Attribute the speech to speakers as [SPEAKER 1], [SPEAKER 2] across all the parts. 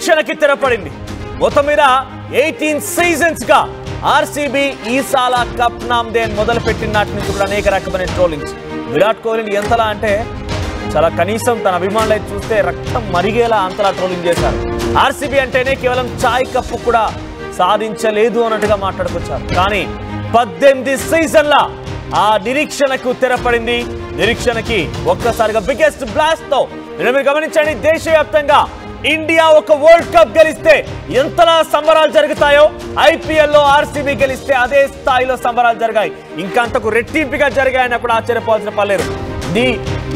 [SPEAKER 1] నిరీక్షణకి తెరపడింది. మొత్తం మీద 18 సీజన్స్ గా ఆర్సీబీ ఈసాల కప్ నామ్దేన్ మొదలు పెట్టిన నాటి నుంచి కూడా అనేక రకమైన ట్రోలింగ్స్. విరాట్ కోహ్లీని ఎంతలా అంటే చాలా కనీసం తన అభిమానులు చూస్తే రక్తం మరిగేలా అంతలా ట్రోలింగ్ చేశారు. ఆర్సీబీ అంటేనే కేవలం చాయ్ కప్పు కూడా సాధించలేదు అన్నట్టుగా మాట్లాడుకొచ్చారు. కానీ 18 సీజన్ల ఆ నిరీక్షణకు తెరపడింది. నిరీక్షణకి ఒక్కసారిగా బిగ్గెస్ట్ బ్లాస్ట్ తో మీరు గమనించండి, దేశవ్యాప్తంగా ఇండియా ఒక వరల్డ్ కప్ గెలిస్తే ఎంతలా సంబరాలు జరుగుతాయో ఐపీఎల్ లో ఆర్సీబీ గెలిస్తే అదే స్థాయిలో సంబరాలు జరిగాయి. ఇంకా అంతకు రెట్టింపుగా జరిగాయని కూడా ఆశ్చర్యపోవాల్సిన పర్లేదు.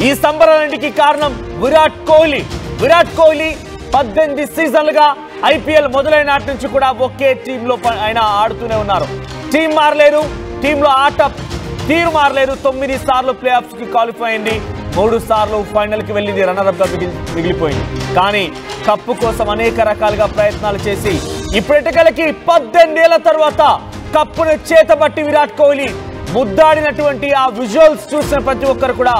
[SPEAKER 1] ఈ సంబరాలన్నిటికీ కారణం విరాట్ కోహ్లీ. విరాట్ కోహ్లీ 18 సీజన్లుగా ఐపీఎల్ మొదలైన నాటి నుంచి కూడా ఒకే టీంలో ఆయన ఆడుతూనే ఉన్నారు. టీం మారలేదు, టీంలో ఆట తీరు మారలేదు. 9 సార్లు ప్లే ఆఫ్స్ కి క్వాలిఫై అయింది, 3 సార్లు ఫైనల్ కి వెళ్ళింది, రన్నర్ అప్ గా మిగిలిపోయింది. కానీ కప్పు కోసం అనేక రకాలుగా ప్రయత్నాలు చేసి ఇప్పటికలకి 18 ఏళ్ల తర్వాత కప్పును చేతబట్టి విరాట్ కోహ్లీ ముద్దాడినటువంటి ఆ విజువల్స్ చూసిన ప్రతి ఒక్కరు కూడా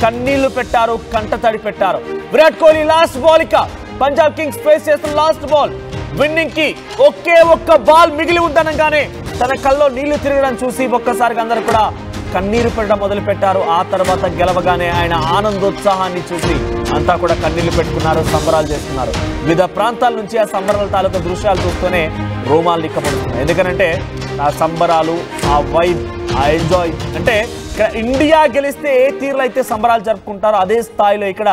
[SPEAKER 1] కన్నీళ్లు పెట్టారు, కంట తడి పెట్టారు. విరాట్ కోహ్లీ లాస్ట్ బాల్ ఇక పంజాబ్ కింగ్స్ ఫేస్ చేస్తున్న లాస్ట్ బాల్ విన్నింగ్ కి ఒకే ఒక్క బాల్ మిగిలి ఉందనగానే తన కల్లో నీళ్లు తిరగడం చూసి ఒక్కసారిగా అందరూ కూడా కన్నీరు పెట్టడం మొదలు పెట్టారు. ఆ తర్వాత గెలవగానే ఆయన ఆనందోత్సాహాన్ని చూసి అంతా కూడా కన్నీళ్లు పెట్టుకున్నారు, సంబరాలు చేస్తున్నారు. వివిధ ప్రాంతాల నుంచి ఆ సంబరాల తాలూకా దృశ్యాలు చూస్తూనే రోమాలు నిక్కపడుతున్నాయి. ఎందుకంటే ఆ సంబరాలు, ఆ వైబ్, ఆ ఎంజాయ్ అంటే ఇండియా గెలిస్తే ఏ తీరులో అయితే సంబరాలు జరుపుకుంటారో అదే స్థాయిలో ఇక్కడ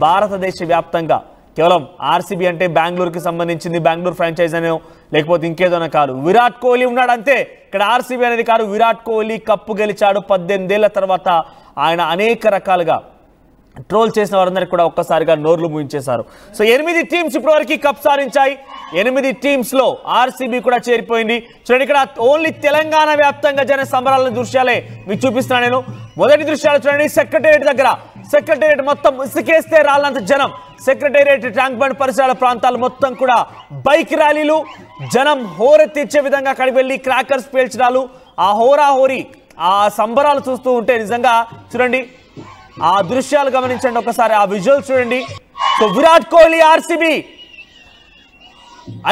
[SPEAKER 1] భారతదేశ వ్యాప్తంగా కేవలం ఆర్సీబీ అంటే బెంగళూరుకి సంబంధించింది, బెంగళూరు ఫ్రాంచైజ్ అనో లేకపోతే ఇంకేదోనో కాదు. విరాట్ కోహ్లీ ఉన్నాడు అంతే. ఇక్కడ ఆర్సీబీ అనేది కాదు, విరాట్ కోహ్లీ కప్పు గెలిచాడు 18 ఏళ్ల తర్వాత. ఆయన అనేక రకాలుగా ట్రోల్ చేసిన వారందరికీ కూడా ఒక్కసారిగా నోర్లు మూయించేశారు. సో 8 టీమ్స్ ఇప్పటివరకు కప్ సాధించాయి. 8 టీమ్స్ లో ఆర్సీబీ కూడా చేరిపోయింది. చూడండి, ఇక్కడ ఓన్లీ తెలంగాణ వ్యాప్తంగా జరిగిన సంబరాల దృశ్యాలే మీకు చూపిస్తున్నాను నేను. మొదటి దృశ్యాలు చూడండి, సెక్రటేరియట్ దగ్గర. సెక్రటేరియట్ మొత్తం ఇసుకేస్తే రాళ్ళంత జనం. సెక్రటేరియట్, ట్యాంక్ బండ్ పరిసరాల ప్రాంతాలు మొత్తం కూడా బైక్ ర్యాలీలు, జనం హోరెత్తిచ్చే విధంగా అక్కడికి వెళ్ళి క్రాకర్స్ పేల్చడాలు, ఆ హోరాహోరీ ఆ సంబరాలు చూస్తూ ఉంటే నిజంగా చూడండి, ఆ దృశ్యాలు గమనించండి ఒకసారి, ఆ విజువల్స్ చూడండి. So Virat Kohli RCB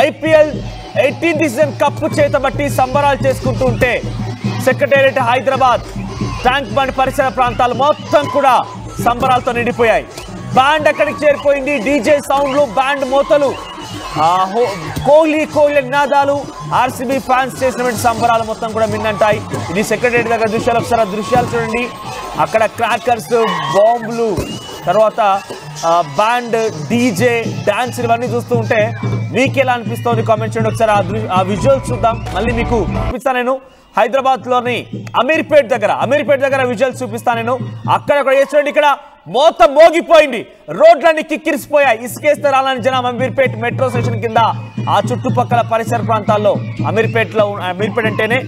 [SPEAKER 1] IPL 18th season cup చేతబట్టి సంబరాలు చేసుకుంటూ ఉంటే సెక్రటేరియట్, హైదరాబాద్, ట్యాంక్ బండ్ పరిసర ప్రాంతాలు మొత్తం కూడా సంబరాలతో నిండిపోయాయి. బ్యాండ్ అక్కడికి చేరిపోయింది, డీజే సౌండ్లు, బ్యాండ్ మోతలు, కోహ్లీ నినాదాలు, ఆర్సీబీ ఫ్యాన్స్ చేసినటువంటి సంబరాలు మొత్తం కూడా మిన్నంటాయి. ఇది సెక్రటేరియట్ దగ్గర దృశ్యాలు. ఒకసారి ఆ దృశ్యాలు చూడండి, అక్కడ క్రాకర్స్, బాంబులు, తర్వాత బ్యాండ్, డీజే, డాన్స్ ఇవన్నీ చూస్తూ ఉంటే మీకు ఎలా అనిపిస్తుంది కామెంట్ చేయండి. ఒకసారి ఆ విజువల్స్ చూద్దాం, మళ్ళీ మీకు చూపిస్తాను నేను. హైదరాబాద్ లోని అమీర్పేట్ దగ్గర విజువల్స్ చూపిస్తాను నేను. అక్కడ చూడండి, ఇక్కడ మోత మోగిపోయింది, రోడ్లన్నీ కిక్కిరిసిపోయాయి, ఇసుకేస్తే రాలని జనం. అమీర్పేట్ మెట్రో స్టేషన్ కింద ఆ చుట్టుపక్కల పరిసర ప్రాంతాల్లో అమీర్పేట్ అంటేనే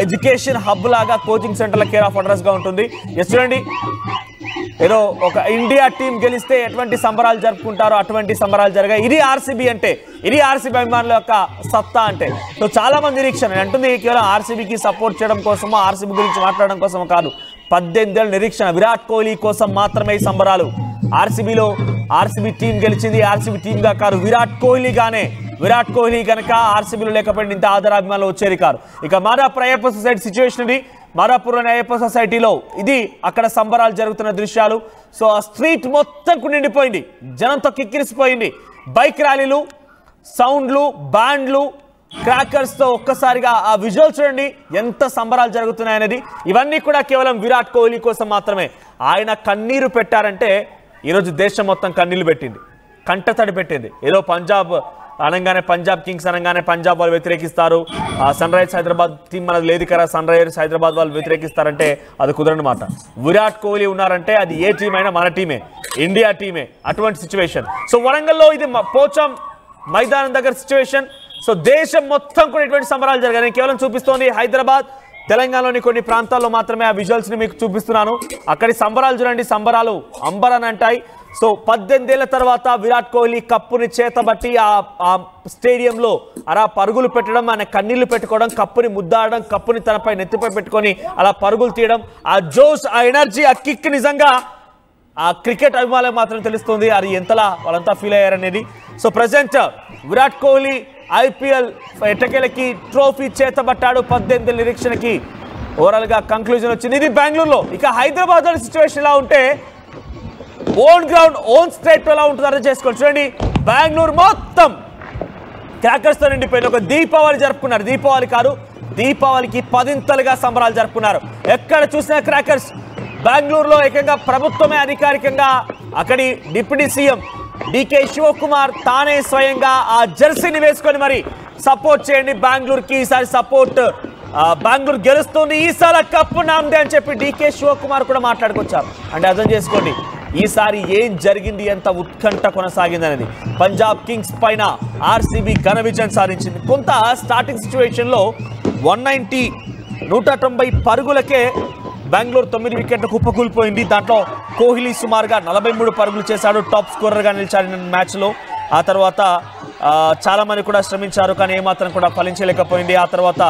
[SPEAKER 1] ఎడ్యుకేషన్ హబ్ లాగా, కోచింగ్ సెంటర్ల కేర్ ఆఫ్ అడ్రస్ గా ఉంటుంది. చూడండి, ఏదో ఒక ఇండియా టీం గెలిస్తే ఎటువంటి సంబరాలు జరుపుకుంటారో అటువంటి సంబరాలు జరిగాయి. ఇది ఆర్సీబీ అంటే, ఇది ఆర్సీబీ అభిమానుల యొక్క సత్తా అంటే. సో చాలా మంది నిరీక్షణ అంటుంది కేవలం ఆర్సీబీకి సపోర్ట్ చేయడం కోసమో, ఆర్సీబీ గురించి మాట్లాడడం కోసమో కాదు. 18 ఏళ్ళ నిరీక్షణ, విరాట్ కోహ్లీ కోసం మాత్రమే ఈ సంబరాలు. ఆర్సీబీ టీం గెలిచింది ఆర్సీబీ టీంగా కాదు, విరాట్ కోహ్లీగానే. విరాట్ కోహ్లీ కనుక ఆర్సీబీలో లేకపోతే ఇంత ఆదరాభిమానులు వచ్చేది కాదు. ఇక మాదాపూర్ అయ్యప్ప సొసైటీ సిచ్యువేషన్ ఇది. మాదాపూర్లోని అయ్యప్ప సొసైటీలో ఇది అక్కడ సంబరాలు జరుగుతున్న దృశ్యాలు. సో ఆ స్ట్రీట్ మొత్తం నిండిపోయింది, జనంతో కిక్కిరిసిపోయింది. బైక్ ర్యాలీలు, సౌండ్లు, బ్యాండ్లు, క్రాకర్స్ తో ఒక్కసారిగా ఆ విజువల్ చూడండి, ఎంత సంబరాలు జరుగుతున్నాయనేది. ఇవన్నీ కూడా కేవలం విరాట్ కోహ్లీ కోసం మాత్రమే. ఆయన కన్నీరు పెట్టారంటే ఈరోజు దేశం మొత్తం కన్నీళ్లు పెట్టింది, కంటతడి పెట్టింది. ఏదో పంజాబ్ అనగానే, పంజాబ్ కింగ్స్ అనగానే పంజాబ్ వాళ్ళు వ్యతిరేకిస్తారు, సన్ రైజర్స్ హైదరాబాద్ టీం మనది లేదు కదా, సన్ రైజర్స్ హైదరాబాద్ వాళ్ళు వ్యతిరేకిస్తారంటే అది కుదరని మాట. విరాట్ కోహ్లీ ఉన్నారంటే అది ఏ టీం అయినా మన టీమే, ఇండియా టీమే. అటువంటి సిచ్యువేషన్. సో వరంగల్లో ఇది పోచం మైదానం దగ్గర సిచ్యువేషన్. సో దేశం మొత్తం కూడా ఇటువంటి సంబరాలు జరిగాయి. నేను కేవలం చూపిస్తోంది హైదరాబాద్, తెలంగాణలోని కొన్ని ప్రాంతాల్లో మాత్రమే ఆ విజువల్స్ ని మీకు చూపిస్తున్నాను. అక్కడి సంబరాలు చూడండి, సంబరాలు అంబరని అంటాయి. సో 18 ఏళ్ల తర్వాత విరాట్ కోహ్లీ కప్పుని చేతబట్టి ఆ స్టేడియంలో అలా పరుగులు పెట్టడం, ఆయన కన్నీళ్లు పెట్టుకోవడం, కప్పుని ముద్దాడడం, కప్పుని తనపై నెత్తిపై పెట్టుకొని అలా పరుగులు తీయడం, ఆ జోష్, ఆ ఎనర్జీ, ఆ కిక్ నిజంగా ఆ క్రికెట్ అభిమానులకు మాత్రం తెలుస్తుంది అది ఎంతలా వాళ్ళంతా ఫీల్ అయ్యారనేది. So present Virat Kohli IPL ఎట్టకేలకి ట్రోఫీ చేతబట్టాడు 18 నిరీక్షణకి. ఓవరాల్ గా కంక్లూజన్ వచ్చింది. ఇది బెంగళూరులో. ఇక హైదరాబాద్ లో సిచ్యువేషన్ ఎలా ఉంటే ఓన్ గ్రౌండ్ ఓన్ స్టేట్ ఎలా ఉంటుందో అర్థం చేసుకోండి. చూడండి, బెంగళూరు మొత్తం క్రాకర్స్ తో నిండిపోయింది. ఒక దీపావళి జరుపుకున్నారు. దీపావళి కాదు, దీపావళికి 10ంతలుగా సంబరాలు జరుపుకున్నారు. ఎక్కడ చూసినా క్రాకర్స్. బెంగళూరులో ఏకంగా ప్రభుత్వమే అధికారికంగా అక్కడి డిప్యూటీ సీఎం DK శివకుమార్ తానే స్వయంగా ఆ జెర్సీని వేసుకొని మరి సపోర్ట్ చేయండి బెంగళూరుకి, ఈసారి సపోర్ట్ బెంగళూరు గెలుస్తుంది, ఈసారి కప్పు నాందే అని చెప్పి DK శివకుమార్ కూడా మాట్లాడుకొచ్చారు. అంటే అర్థం చేసుకోండి ఈసారి ఏం జరిగింది, ఎంత ఉత్కంఠ కొనసాగింది అనేది. పంజాబ్ కింగ్స్ పైన RCB ఘన విజయం సాధించింది. కొంత స్టార్టింగ్ సిచ్యువేషన్లో 190 పరుగులకే బెంగళూరు 9 వికెట్ల కుప్పకూలిపోయింది. దాంట్లో కోహ్లీ సుమారుగా 43 పరుగులు చేశాడు, టాప్ స్కోరర్గా నిలిచాడు మ్యాచ్లో. ఆ తర్వాత చాలా మంది కూడా శ్రమించారు, కానీ ఏమాత్రం కూడా ఫలించలేకపోయింది. ఆ తర్వాత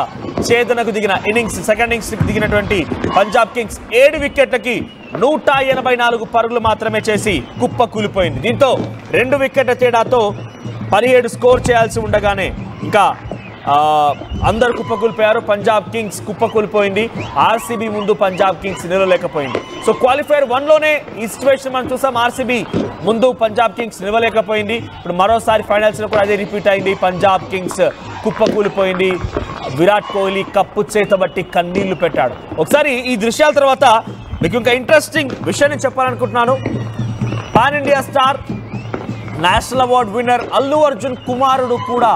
[SPEAKER 1] ఛేదనకు దిగిన ఇన్నింగ్స్, సెకండ్ ఇన్నింగ్స్కి దిగినటువంటి పంజాబ్ కింగ్స్ 7 వికెట్లకి 184 పరుగులు మాత్రమే చేసి కుప్పకూలిపోయింది. దీంతో 2 వికెట్ల తేడాతో 17 స్కోర్ చేయాల్సి ఉండగానే ఇంకా అందరు కుప్పకూలిపోయారు. పంజాబ్ కింగ్స్ కుప్పకూలిపోయింది. RCB ముందు పంజాబ్ కింగ్స్ నిలవలేకపోయింది. సో క్వాలిఫైర్ 1లోనే ఈ సిచ్యువేషన్ మనం చూసాం. RCB ముందు పంజాబ్ కింగ్స్ నిలవలేకపోయింది. ఇప్పుడు మరోసారి ఫైనల్స్లో కూడా అదే రిపీట్ అయింది. పంజాబ్ కింగ్స్ కుప్పకూలిపోయింది. విరాట్ కోహ్లీ కప్పు చేతబట్టి కన్నీళ్లు పెట్టాడు. ఒకసారి ఈ దృశ్యాల తర్వాత మీకు ఇంకా ఇంట్రెస్టింగ్ విషయాన్ని చెప్పాలనుకుంటున్నాను. Pan India star, national award winner Allu Arjun కుమారుడు కూడా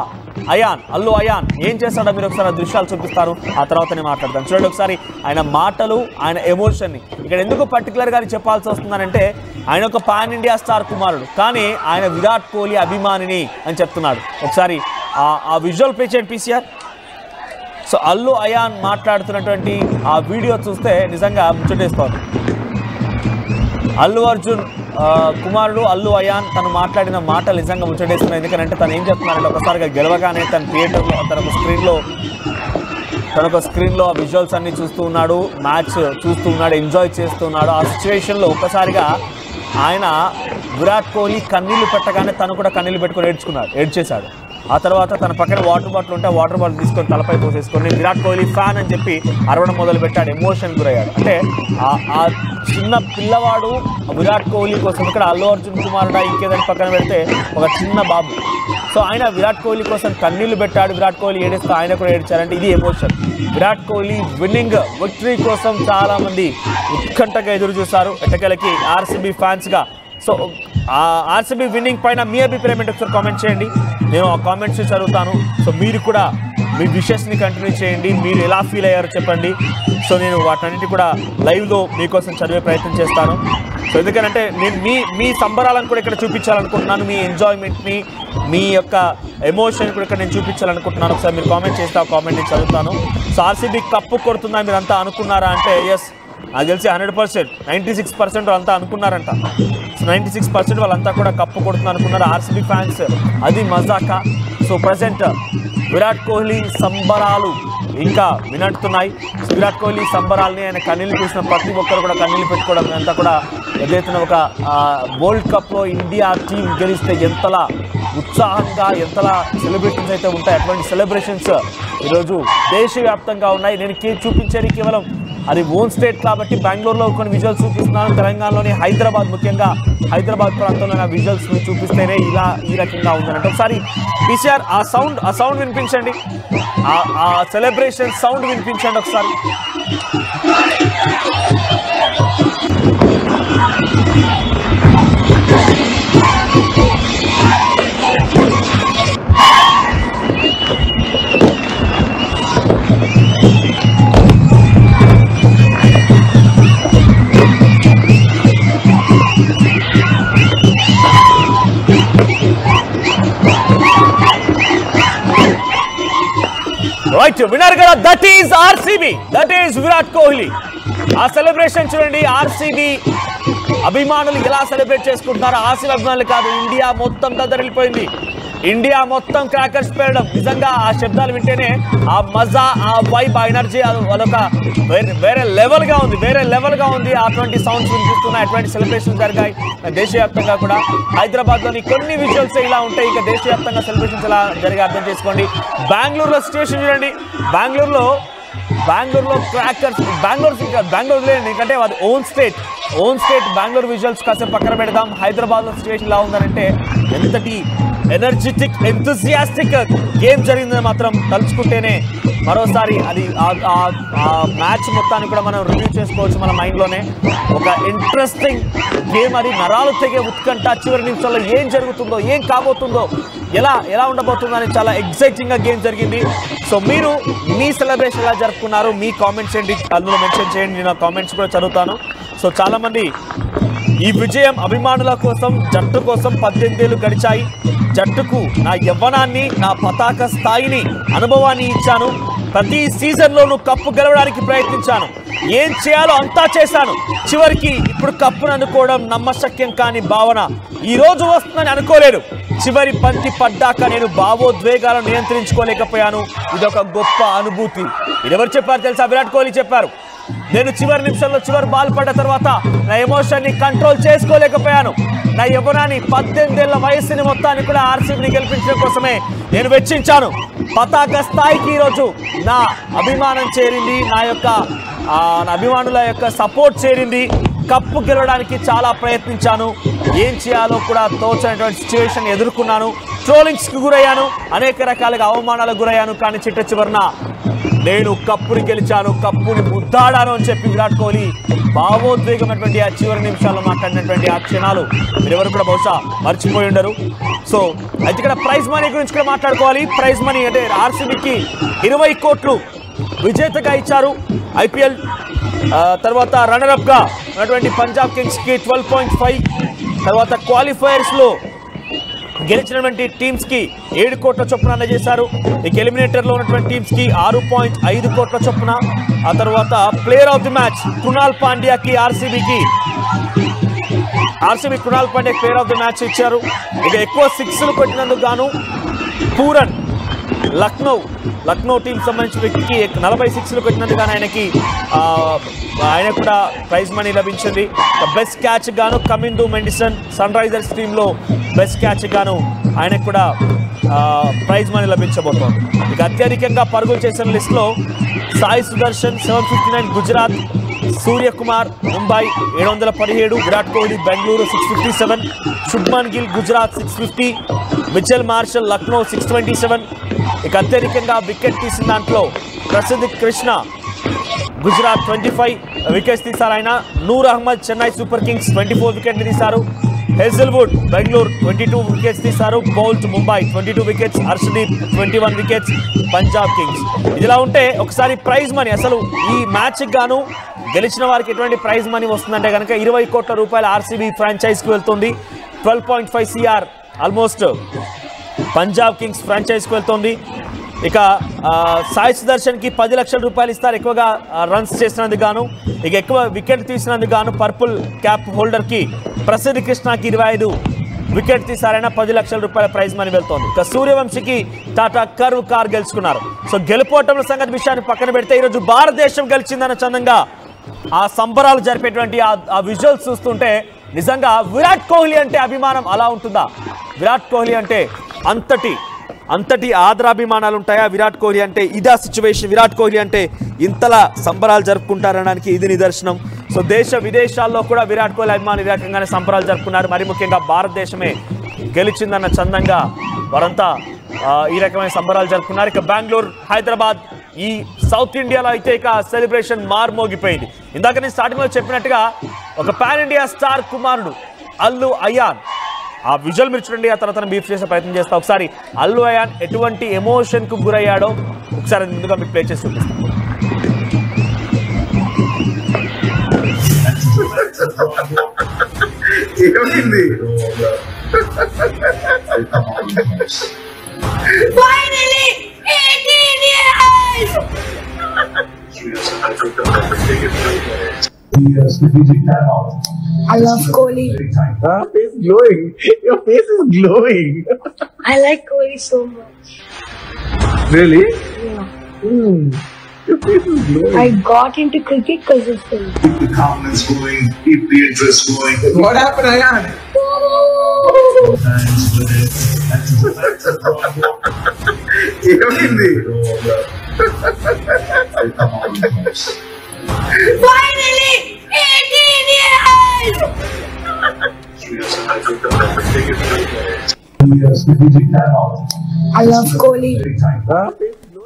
[SPEAKER 1] అల్లు అయాన్ ఏం చేస్తాడో మీరు ఒకసారి ఆ దృశ్యాలు చూపిస్తారు, ఆ తర్వాత నేను మాట్లాడతాను. చూడండి ఒకసారి ఆయన మాటలు, ఆయన ఎమోషన్ని. ఇక్కడ ఎందుకు పర్టికులర్గా చెప్పాల్సి వస్తుందనంటే ఆయన ఒక పాన్ ఇండియా స్టార్ కుమారుడు, కానీ ఆయన విరాట్ కోహ్లీ అభిమానిని అని చెప్తున్నాడు. ఒకసారి ఆ విజువల్ ప్లే చేయండి PCR. సో అల్లు అయాన్ మాట్లాడుతున్నటువంటి ఆ వీడియో చూస్తే నిజంగా ముచ్చటేస్తోంది. అల్లు అర్జున్ కుమారుడు అల్లు అయాన్ తను మాట్లాడిన మాటలు నిజంగా ముచ్చటేస్తున్నాయి. ఎందుకంటే తను ఏం చెప్తున్నారంటే ఒకసారిగా గెలవగానే తన థియేటర్లో తనొక స్క్రీన్లో ఆ విజువల్స్ అన్ని చూస్తూ ఉన్నాడు, మ్యాచ్ చూస్తూ ఉన్నాడు, ఎంజాయ్ చేస్తూ ఉన్నాడు. ఆ సిచ్యువేషన్లో ఒక్కసారిగా ఆయన విరాట్ కోహ్లీ కన్నీళ్లు పెట్టగానే తను కూడా కన్నీళ్లు పెట్టుకొని ఏడ్చేశాడు. ఆ తర్వాత తన పక్కన వాటర్ బాటిల్ ఉంటే వాటర్ బాటిల్ తీసుకొని తలపై పోసేసుకొని విరాట్ కోహ్లీ ఫ్యాన్ అని చెప్పి అరవడం మొదలుపెట్టాడు. ఎమోషన్ గురయ్యాడు. అంటే ఆ చిన్న పిల్లవాడు విరాట్ కోహ్లీ కోసం, ఇక్కడ అల్లు అర్జున్ కుమారుడు ఇంకేదని పక్కన పెడితే ఒక చిన్న బాబు. సో ఆయన విరాట్ కోహ్లీ కోసం కన్నీళ్లు పెట్టాడు. విరాట్ కోహ్లీ ఏడిస్తే ఆయన కూడా ఏడ్చారంటే ఇది ఎమోషన్. విరాట్ కోహ్లీ విక్టరీ కోసం చాలా మంది ఉత్కంఠగా ఎదురు చూశారు ఎట్టకేలకి RCB ఫ్యాన్స్గా. సో RCB విన్నింగ్ పైన మీ అభిప్రాయం ఏంటో ఒకసారి కామెంట్ చేయండి, నేను ఆ కామెంట్స్ చదువుతాను. సో మీరు కూడా మీ విషెస్ని కంటిన్యూ చేయండి, మీరు ఎలా ఫీల్ అయ్యారో చెప్పండి. సో నేను వాటన్నిటి కూడా లైవ్లో మీకోసం చదివే ప్రయత్నం చేస్తాను. సో ఎందుకంటే నేను మీ సంబరాలను కూడా ఇక్కడ చూపించాలనుకుంటున్నాను, మీ ఎంజాయ్మెంట్ని, మీ యొక్క ఎమోషన్ కూడా ఇక్కడ నేను చూపించాలనుకుంటున్నాను. ఒకసారి మీరు కామెంట్ చేస్తే ఆ కామెంట్ నేను చదువుతాను. సో RCB కప్పు కొడుతుందా మీరు అంతా అనుకున్నారా అంటే ఎస్, నాకు తెలిసి 100%, 96% వాళ్ళంతా అనుకున్నారంట. సో 96% వాళ్ళంతా కూడా కప్పు కొడుతుంది అనుకున్నారు. RCB ఫ్యాన్స్ అది మజాకా. సో ప్రజెంట్ విరాట్ కోహ్లీ సంబరాలు ఇంకా వినట్టున్నాయి. విరాట్ కోహ్లీ సంబరాలని ఆయన కన్నీళ్ళు చూసిన ప్రతి ఒక్కరు కూడా కన్నీళ్ళు పెట్టుకోవడం, అంతా కూడా ఏదైతే ఒక వరల్డ్ కప్లో ఇండియా టీం గెలిస్తే ఎంతలా ఉత్సాహంగా ఎంతలా సెలబ్రేషన్స్ అయితే ఉంటాయి, అటువంటి సెలబ్రేషన్స్ ఈరోజు దేశవ్యాప్తంగా ఉన్నాయి. నేను చూపించేది కేవలం అది ఓన్ స్టేట్ కాబట్టి బెంగళూరులో కొన్ని విజువల్స్ చూపిస్తున్నాను. తెలంగాణలోని హైదరాబాద్, ముఖ్యంగా హైదరాబాద్ ప్రాంతంలో నా విజువల్స్ చూపిస్తేనే ఈ రకంగా ఉందన్నట్టు. ఒకసారి PCR ఆ సౌండ్ వినిపించండి, ఆ సెలబ్రేషన్ సౌండ్ వినిపించండి ఒకసారి. రైట్, విన్నారు కదా, that is RCB, that is Virat Kohli. ఆ సెలబ్రేషన్ చూడండి. RCB అభిమానులు ఎలా సెలబ్రేట్ చేసుకుంటున్నారు. RCB అభిమానులు కాదు, ఇండియా మొత్తం దద్దరిల్లిపోయింది. ఇండియా మొత్తం క్రాకర్స్ పేరడం, నిజంగా ఆ శబ్దాలు వింటేనే ఆ మజా, ఆ వైబ్, ఆ ఎనర్జీ అదొక వేరే లెవెల్గా ఉంది. అటువంటి సౌండ్స్ వినిపిస్తున్నాయి, అటువంటి సెలబ్రేషన్స్ జరిగాయి దేశవ్యాప్తంగా కూడా. హైదరాబాద్లోని కొన్ని విజువల్స్ ఇలా ఉంటాయి, ఇక దేశవ్యాప్తంగా సెలబ్రేషన్స్ ఎలా జరిగే అర్థం చేసుకోండి. బెంగళూరులో సిచ్యువేషన్ చూడండి. బెంగళూరులో క్రాకర్స్, బెంగళూరు లేండి, ఎందుకంటే అది ఓన్ స్టేట్ బెంగళూరు విజువల్స్ కాసేపు పక్కన పెడదాం. హైదరాబాద్లో సిచ్యువేషన్ ఎలా ఉందంటే ఎంతటి ఎనర్జెటిక్, ఎంతూజియాస్టిక్ గేమ్ జరిగిందని మాత్రం తలుచుకుంటేనే మరోసారి అది ఆ మ్యాచ్ మొత్తాన్ని కూడా మనం రివ్యూ చేసుకోవచ్చు మన మైండ్లోనే. ఒక ఇంట్రెస్టింగ్ గేమ్, అది నరాలు తెగే ఉత్కంఠ. చివరి నిమిషంలో ఏం జరుగుతుందో, ఏం కాబోతుందో, ఎలా ఉండబోతుందో అని చాలా ఎగ్జైటింగ్గా గేమ్ జరిగింది. సో మీరు మీ సెలబ్రేషన్ ఎలా జరుపుకున్నారు, మీ కామెంట్స్ ఏంటి అందులో మెన్షన్ చేయండి, నేను ఆ కామెంట్స్ కూడా చదువుతాను. సో చాలామంది ఈ విజయం అభిమానుల కోసం, జట్టు కోసం 18 ఏళ్ళు గడిచాయి. జట్టుకు నా యవ్వనాన్ని, నా పతాక స్థాయిని, అనుభవాన్ని ఇచ్చాను. ప్రతి సీజన్లోనూ కప్పు గెలవడానికి ప్రయత్నించాను. ఏం చేయాలో అంతా చేశాను. చివరికి ఇప్పుడు కప్పును అందుకోవడం నమ్మశక్యం కాని భావన. ఈ రోజు వస్తుందని అనుకోలేదు. చివరి పంక్తి పడ్డాక నేను భావోద్వేగాలను నియంత్రించుకోలేకపోయాను. ఇదొక గొప్ప అనుభూతి. ఇదెవరు చెప్పారు తెలుసా? విరాట్ కోహ్లీ చెప్పారు. నేను చివరి నిమిషంలో చివరి బాల్ పడ్డ తర్వాత నా ఎమోషన్ని కంట్రోల్ చేసుకోలేకపోయాను. నా యవ్వనాన్ని, 18 ఏళ్ల వయస్సుని మొత్తాన్ని కూడా ఆర్సీబీని గెలిపించడం కోసమే నేను వెచ్చించాను. పతాక స్థాయికి ఈరోజు నా అభిమానం చేరింది, నా అభిమానుల యొక్క సపోర్ట్ చేరింది. కప్పు గెలవడానికి చాలా ప్రయత్నించాను. ఏం చేయాలో కూడా తోచనటువంటి సిచ్యువేషన్ ఎదుర్కొన్నాను. ట్రోలింగ్స్కి గురయ్యాను, అనేక రకాలుగా అవమానాలకు గురయ్యాను. కానీ చిట్ట చివరన నేను కప్పుని గెలిచాను, కప్పుని ముద్దాడాను అని చెప్పి విరాట్ కోహ్లీ భావోద్వేగమైనటువంటి ఆ చివరి నిమిషాల్లో మాట్లాడినటువంటి ఆ క్షణాలు మీరెవరు కూడా బహుశా మర్చిపోయి ఉండరు. సో అయితే ఇక్కడ ప్రైజ్ మనీ గురించి కూడా మాట్లాడుకోవాలి. ప్రైజ్ మనీ అంటే ఆర్సీబీకి 20 కోట్లు విజేతగా ఇచ్చారు. ఐపీఎల్ తర్వాత రన్నరప్గా ఉన్నటువంటి పంజాబ్ కింగ్స్కి 12.5, తర్వాత క్వాలిఫైయర్స్లో గెలిచినటువంటి టీమ్స్కి 7 కోట్ల చొప్పున అందజేశారు. ఇక ఎలిమినేటర్లో ఉన్నటువంటి టీమ్స్కి 6.5 కోట్ల చొప్పున. ఆ తర్వాత player of the match Krunal పాండ్యాకి ఆర్సీబీ కృణాల్ పాండ్యాకి ప్లేయర్ ఆఫ్ ది మ్యాచ్ ఇచ్చారు. ఇక ఎక్కువ 6లు కొట్టినందుకు గాను పూరన్ లక్నో టీం సంబంధించిన వ్యక్తికి 46లు కొట్టినందుకు గాను ఆయన కూడా ప్రైజ్ మనీ లభించింది. బెస్ట్ క్యాచ్ గాను కమిందు మెండిసన్ సన్ రైజర్స్ టీంలో బెస్ట్ క్యాచ్ గాను ఆయనకు కూడా ప్రైజ్ మనీ లభించబోతోంది. ఇక అత్యధికంగా పరుగులు చేసిన లిస్టులో సాయి సుదర్శన్ 759 గుజరాత్, సూర్యకుమార్ ముంబై 717, విరాట్ కోహ్లీ బెంగళూరు 657, శుభ్మన్ గిల్ గుజరాత్ 650, మిచెల్ మార్షల్ లక్నో 627. ఇక అత్యధికంగా వికెట్ తీసిన దాంట్లో ప్రసిద్ధ్ కృష్ణ గుజరాత్ 25 వికెట్స్ తీశారు ఆయన. నూర్ అహ్మద్ చెన్నై సూపర్ కింగ్స్ 24 వికెట్లు తీశారు. హెజిల్వుడ్ బెంగళూరు 22 వికెట్స్ తీశారు. Boult Mumbai 22 wickets. Harshdeep 21 wickets Punjab Kings. ఇదిలా ఉంటే ఒకసారి ప్రైజ్ మనీ, అసలు ఈ మ్యాచ్కి గాను గెలిచిన వారికి ఎటువంటి ప్రైజ్ మనీ వస్తుందంటే కనుక 20 కోట్ల రూపాయలు ఆర్సీబీ ఫ్రాంచైజ్కి వెళ్తుంది. 12.5 CR ఆల్మోస్ట్ పంజాబ్ కింగ్స్ ఫ్రాంచైజ్కి వెళ్తుంది. ఇక సాయి సుదర్శన్కి 10 లక్షల రూపాయలు ఇస్తారు ఎక్కువగా రన్స్ చేసినందుకు గాను. ఇక ఎక్కువ వికెట్ తీసినందుకు గాను పర్పుల్ క్యాప్ హోల్డర్కి ప్రసిద్ధ్ కృష్ణకి 25 వికెట్ తీసారైనా 10 లక్షల రూపాయల ప్రైజ్ మనీ వెళ్తోంది. ఇక సూర్యవంశీకి టాటా కర్వ్ కార్ గెలుచుకున్నారు. సో గెలుపోవటంలో సంగతి విషయాన్ని పక్కన పెడితే ఈరోజు భారతదేశం గెలిచిందన్న చందంగా ఆ సంబరాలు జరిపేటువంటి ఆ విజువల్స్ చూస్తుంటే నిజంగా విరాట్ కోహ్లీ అంటే అభిమానం అలా ఉంటుందా? విరాట్ కోహ్లీ అంటే అంతటి ఆదరాభిమానాలు ఉంటాయా? విరాట్ కోహ్లీ అంటే ఇదా సిచ్యువేషన్. విరాట్ కోహ్లీ అంటే ఇంతలా సంబరాలు జరుపుకుంటారనడానికి ఇది నిదర్శనం. సో దేశ విదేశాల్లో కూడా విరాట్ కోహ్లీ అభిమానులు ఈ రకంగానే సంబరాలు జరుపుకున్నారు. మరి ముఖ్యంగా భారతదేశమే గెలిచిందన్న చందంగా వారంతా ఈ రకమైన సంబరాలు జరుపుకున్నారు. ఇక బెంగళూరు, హైదరాబాద్, ఈ సౌత్ ఇండియాలో అయితే ఇక సెలబ్రేషన్ మార్మోగిపోయింది. ఇందాక నేను స్టార్టింగ్లో చెప్పినట్టుగా ఒక పాన్ ఇండియా స్టార్ కుమారుడు అల్లు అయాన్, ఆ విజువల్ మీరు చూడండి, ఆ తర్వాత బీఫ్ చేసే ప్రయత్నం చేస్తా. ఒకసారి అల్లు అయాన్ ఎటువంటి ఎమోషన్కు గురయ్యాడో ఒకసారి ముందుగా మీకు ప్లే చేసి చూపిస్తాను.
[SPEAKER 2] Finally, 18 years! I love Kohli.
[SPEAKER 3] Face glowing. Your face is glowing.
[SPEAKER 2] I like Kohli so much.
[SPEAKER 3] Really?
[SPEAKER 2] Yeah. I got into cricket because of him.
[SPEAKER 4] Keep the comments going, keep the interest going.
[SPEAKER 3] What happened, Ayan?
[SPEAKER 4] Sometimes when
[SPEAKER 3] ఏమైంది?
[SPEAKER 2] Finally, 18 years! I love Kohli.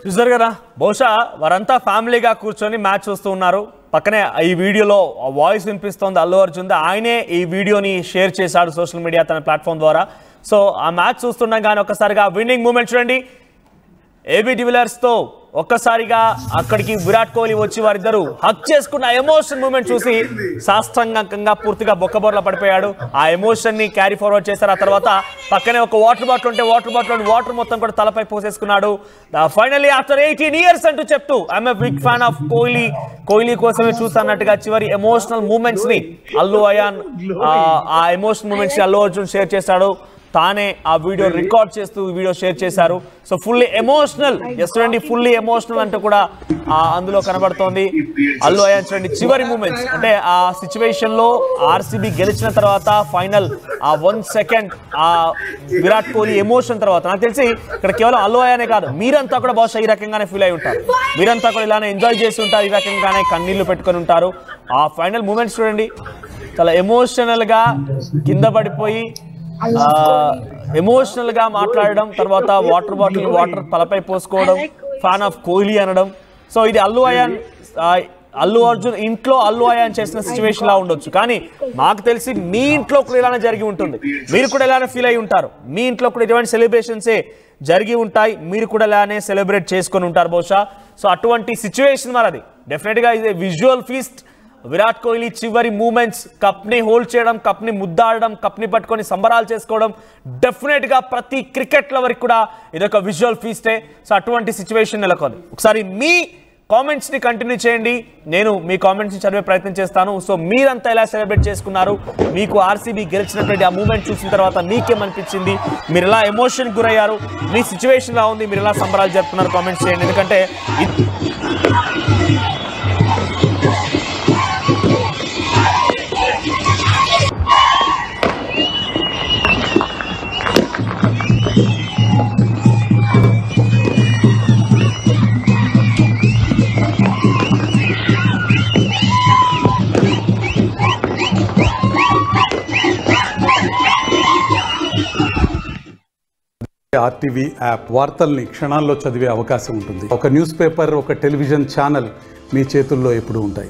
[SPEAKER 1] చూసారు కదా, బహుశా వారంతా ఫ్యామిలీగా కూర్చొని match చూస్తూ ఉన్నారు. పక్కనే ఈ వీడియోలో వాయిస్ వినిపిస్తోంది అల్లు అర్జున్. ఆయనే ఈ వీడియోని షేర్ చేశాడు సోషల్ మీడియా తన ప్లాట్ఫామ్ ద్వారా. సో ఆ మ్యాచ్ చూస్తున్నాం కానీ ఒక్కసారిగా విన్నింగ్ మూమెంట్ చూడండి. ఏబీ డివిలియర్స్తో ఒక్కసారిగా అక్కడికి విరాట్ కోహ్లీ వచ్చి వారిద్దరూ హక్ చేసుకున్న ఎమోషన్ మూమెంట్ చూసి సాష్టాంగంగా పూర్తిగా బొక్కబొర్ల పడిపోయాడు. ఆ ఎమోషన్ ని క్యారీ ఫార్వర్డ్ చేశారు. ఆ తర్వాత పక్కనే ఒక వాటర్ బాటిల్ ఉంటే వాటర్ మొత్తం కూడా తలపై పోసేసుకున్నాడు. ఫైనల్లీ ఆఫ్టర్ 18 years అంటూ చెప్తూ I'm a big fan of Kohli కోసమే చూస్తున్నట్టుగా చివరి ఎమోషనల్ మూమెంట్స్ ని అల్లు అయాన్ ఆ ఎమోషనల్ మూమెంట్స్ ని అల్లు అర్జున్ షేర్ చేశాడు. తానే ఆ వీడియో రికార్డ్ చేస్తూ వీడియో షేర్ చేశారు. సో ఫుల్లీ ఎమోషనల్, చూడండి ఫుల్లీ ఎమోషనల్ అంటూ కూడా అందులో కనబడుతోంది. అల్లు అయాన్ చూడండి చివరి మూమెంట్స్, అంటే ఆ సిచ్యువేషన్ లో ఆర్సీబీ గెలిచిన తర్వాత ఫైనల్ ఆ 1 second ఆ విరాట్ కోహ్లీ ఎమోషన్ తర్వాత నాకు తెలిసి ఇక్కడ కేవలం అల్లు అయానే కాదు, మీరంతా కూడా బహుశా ఈ రకంగానే ఫీల్ అయి ఉంటారు. మీరంతా కూడా ఇలానే ఎంజాయ్ చేసి ఉంటారు, ఈ రకంగానే కన్నీళ్లు పెట్టుకొని ఉంటారు. ఆ ఫైనల్ మూమెంట్స్ చూడండి, చాలా ఎమోషనల్ గా కింద పడిపోయి ఎమోషనల్ గా మాట్లాడడం, తర్వాత వాటర్ తలపై పోసుకోవడం, ఫ్యాన్ ఆఫ్ కోహ్లీ అనడం. సో ఇది అల్లు అర్జున్ ఇంట్లో అల్లు అయాన్ చేసిన సిచ్యువేషన్ లా ఉండొచ్చు, కానీ నాకు తెలిసి మీ ఇంట్లో కూడా ఇలానే జరిగి ఉంటుంది. మీరు కూడా ఇలానే ఫీల్ అయి ఉంటారు. మీ ఇంట్లో కూడా ఇటువంటి సెలబ్రేషన్సే జరిగి ఉంటాయి, మీరు కూడా ఇలానే సెలబ్రేట్ చేసుకొని ఉంటారు బహుశా. సో అటువంటి సిచ్యువేషన్ మరి అది డెఫినెట్ గా ఇది విజువల్ ఫీస్ట్. విరాట్ కోహ్లీ చివరి మూమెంట్స్, కప్ ని హోల్డ్ చేయడం, కప్ ని ముద్దాడడం, కప్ ని పట్టుకొని సంబరాలు చేసుకోవడం, డెఫినెట్ గా ప్రతి క్రికెట్ లవర్కి కూడా ఇదొక విజువల్ ఫీస్టే. సో అటువంటి సిచ్యువేషన్ నెలకొంది. ఒకసారి మీ కామెంట్స్ ని కంటిన్యూ చేయండి, నేను మీ కామెంట్స్ ని చదివే ప్రయత్నం చేస్తాను. సో మీరంతా ఎలా సెలబ్రేట్ చేసుకున్నారు, మీకు ఆర్సీబీ గెలిచినటువంటి ఆ మూమెంట్ చూసిన తర్వాత మీకేమనిపించింది, మీరు ఎలా ఎమోషన్ గురయ్యారు, మీ సిచ్యువేషన్ ఎలా ఉంది, మీరు ఎలా సంబరాలు జరుపుకున్నారు, కామెంట్స్ చేయండి. ఎందుకంటే
[SPEAKER 5] ఆర్టీవీ యాప్ వార్తల్ని క్షణాల్లో చదివే అవకాశం ఉంటుంది. ఒక న్యూస్ పేపర్, ఒక టెలివిజన్ ఛానల్ మీ చేతుల్లో ఎప్పుడూ ఉంటాయి.